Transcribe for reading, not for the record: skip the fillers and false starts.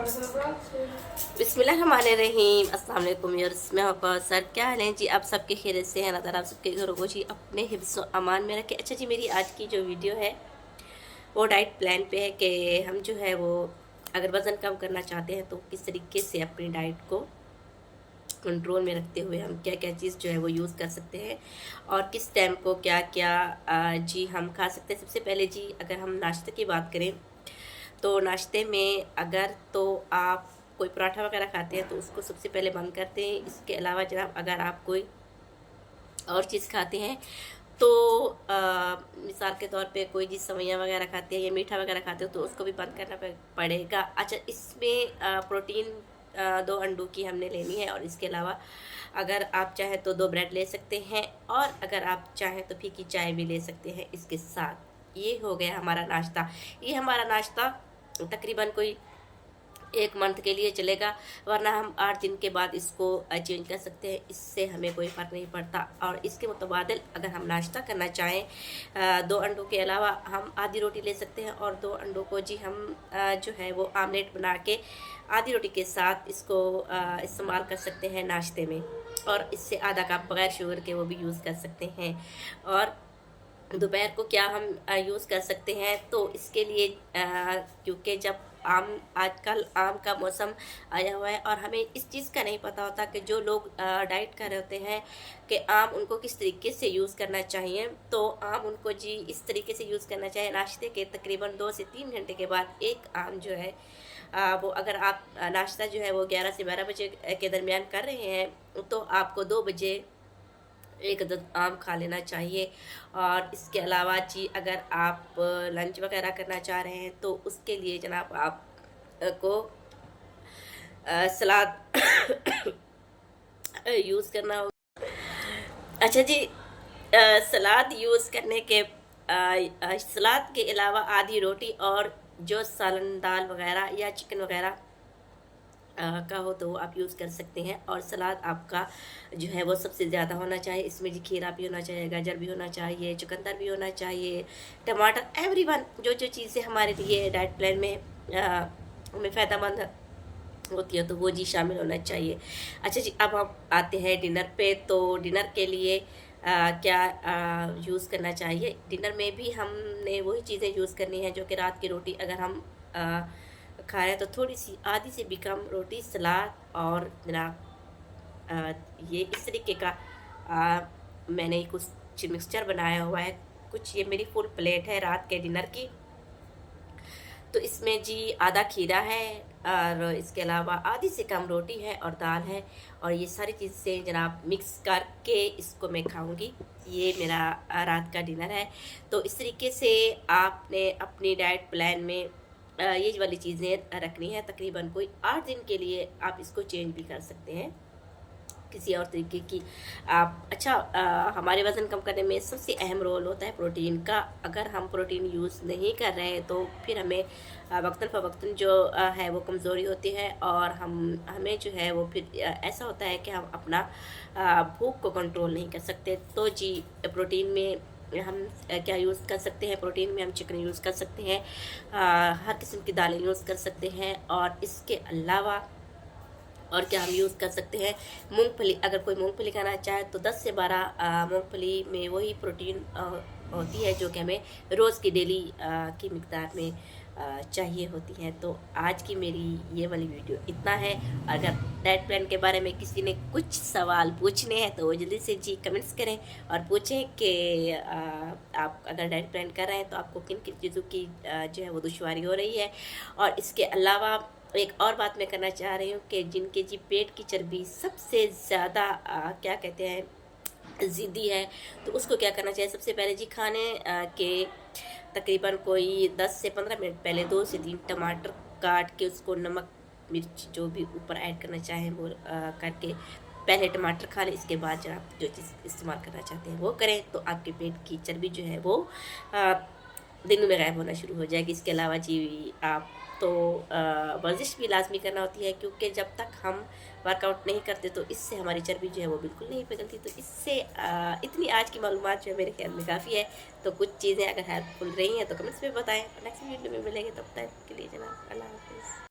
बिस्मिल्लाहिर्रहमानिर्रहीम। अस्सलाम वालेकुम यार्स, मैं हूं सर। क्या हाल है जी? आप सबके खैरियत से हैं? अल्लाह ताला आप सबके घरों को जी अपने हिफ्ज़ व अमान में रखे। अच्छा जी, मेरी आज की जो वीडियो है वो डाइट प्लान पे है कि हम जो है वो अगर वज़न कम करना चाहते हैं तो किस तरीके से अपनी डाइट को कंट्रोल में रखते हुए हम क्या क्या चीज़ जो है वो यूज़ कर सकते हैं और किस टाइम को क्या क्या जी हम खा सकते हैं। सबसे पहले जी अगर हम नाश्ते की बात करें तो नाश्ते में अगर तो आप कोई पराठा वगैरह खाते हैं तो उसको सबसे पहले बंद करते हैं। इसके अलावा जनाब अगर आप कोई और चीज़ खाते हैं तो मिसाल के तौर पे कोई चीज़ सवैयाँ वगैरह खाते हैं या मीठा वगैरह खाते हो तो उसको भी बंद करना पड़ेगा। अच्छा, इसमें प्रोटीन 2 अंडों की हमने लेनी है और इसके अलावा अगर आप चाहें तो 2 ब्रेड ले सकते हैं और अगर आप चाहें तो फीकी चाय भी ले सकते हैं इसके साथ। ये हो गया हमारा नाश्ता। ये हमारा नाश्ता तकरीबन कोई 1 मंथ के लिए चलेगा, वरना हम 8 दिन के बाद इसको चेंज कर सकते हैं। इससे हमें कोई फ़र्क नहीं पड़ता। और इसके मुतबादिल अगर हम नाश्ता करना चाहें 2 अंडों के अलावा हम आधी रोटी ले सकते हैं और 2 अंडों को जी हम जो है वो आमलेट बना के आधी रोटी के साथ इसको इस्तेमाल कर सकते हैं नाश्ते में। और इससे आधा कप बग़ैर शुगर के वो भी यूज़ कर सकते हैं। और दोपहर को क्या हम यूज़ कर सकते हैं तो इसके लिए क्योंकि जब आजकल आम का मौसम आया हुआ है और हमें इस चीज़ का नहीं पता होता कि जो लोग डाइट कर रहे होते हैं कि आम उनको किस तरीके से यूज़ करना चाहिए। तो आम उनको जी इस तरीके से यूज़ करना चाहिए, नाश्ते के तकरीबन 2 से 3 घंटे के बाद एक आम जो है वो अगर आप नाश्ता जो है वो 11 से 12 बजे के दरमियान कर रहे हैं तो आपको 2 बजे एक अदद आम खा लेना चाहिए। और इसके अलावा जी अगर आप लंच वगैरह करना चाह रहे हैं तो उसके लिए जनाब आप को सलाद यूज़ करना होगा। अच्छा जी, सलाद यूज़ करने के सलाद के अलावा आधी रोटी और जो सालन दाल वगैरह या चिकन वगैरह का हो तो वो आप यूज़ कर सकते हैं। और सलाद आपका जो है वो सबसे ज़्यादा होना चाहिए। इसमें जी खीरा भी होना चाहिए, गाजर भी होना चाहिए, चुकंदर भी होना चाहिए, टमाटर, एवरीवन जो जो चीज़ें हमारे लिए डाइट प्लान में हमें फ़ायदेमंद होती है तो वो जी शामिल होना चाहिए। अच्छा जी, अब हम आते हैं डिनर पे। तो डिनर के लिए क्या यूज़ करना चाहिए। डिनर में भी हमने वही चीज़ें यूज़ करनी है जो कि रात की रोटी अगर हम खा रहे हैं तो थोड़ी सी आधी से भी कम रोटी, सलाद और जनाब ये इस तरीके का मैंने कुछ मिक्सचर बनाया हुआ है। कुछ ये मेरी फुल प्लेट है रात के डिनर की। तो इसमें जी आधा खीरा है और इसके अलावा आधी से कम रोटी है और दाल है और ये सारी चीज़ें जनाब मिक्स करके इसको मैं खाऊंगी। ये मेरा रात का डिनर है। तो इस तरीके से आपने अपनी डाइट प्लान में ये वाली चीज़ें रखनी है। तकरीबन कोई 8 दिन के लिए आप इसको चेंज भी कर सकते हैं किसी और तरीके की आप। अच्छा, हमारे वज़न कम करने में सबसे अहम रोल होता है प्रोटीन का। अगर हम प्रोटीन यूज़ नहीं कर रहे हैं तो फिर हमें वक्तन फ़वक्तन जो है वो कमज़ोरी होती है और हमें जो है वो फिर ऐसा होता है कि हम अपना भूख को कंट्रोल नहीं कर सकते। तो जी प्रोटीन में हम क्या यूज़ कर सकते हैं। प्रोटीन में हम चिकन यूज़ कर सकते हैं, हर किस्म की दालें यूज़ कर सकते हैं और इसके अलावा और क्या हम यूज़ कर सकते हैं मूंगफली। अगर कोई मूंगफली खाना चाहे तो 10 से 12 मूंगफली में वही प्रोटीन होती है जो कि हमें रोज़ की डेली की मिकदार में चाहिए होती है। तो आज की मेरी ये वाली वीडियो इतना है। अगर डाइट प्लान के बारे में किसी ने कुछ सवाल पूछने हैं तो वो जल्दी से जी कमेंट्स करें और पूछें कि आप अगर डाइट प्लान कर रहे हैं तो आपको किन किन चीज़ों की जो है वो दुश्वारी हो रही है। और इसके अलावा एक और बात मैं करना चाह रही हूँ कि जिनके जी पेट की चर्बी सबसे ज़्यादा क्या कहते हैं ज़िद्दी है तो उसको क्या करना चाहिए। सबसे पहले जी खाने के तकरीबन कोई 10 से 15 मिनट पहले 2 से 3 टमाटर काट के उसको नमक मिर्च जो भी ऊपर ऐड करना चाहें वो करके पहले टमाटर खा लें। इसके बाद जब आप जो चीज़ इस्तेमाल करना चाहते हैं वो करें तो आपके पेट की चर्बी जो है वो दिन में गायब होना शुरू हो जाएगी। इसके अलावा जी आप तो वर्जिश भी लाजमी करना होती है क्योंकि जब तक हम वर्कआउट नहीं करते तो इससे हमारी चर्बी जो है वो बिल्कुल नहीं पिघलती। तो इससे इतनी आज की मालूमात जो है मेरे ख्याल में काफ़ी है। तो कुछ चीज़ें अगर हेल्पफुल रही हैं तो कमेंट्स में बताएं। नेक्स्ट वीडियो में मिलेंगे, तब तक के लिए जनाब अल्लाह हाफ़िज़।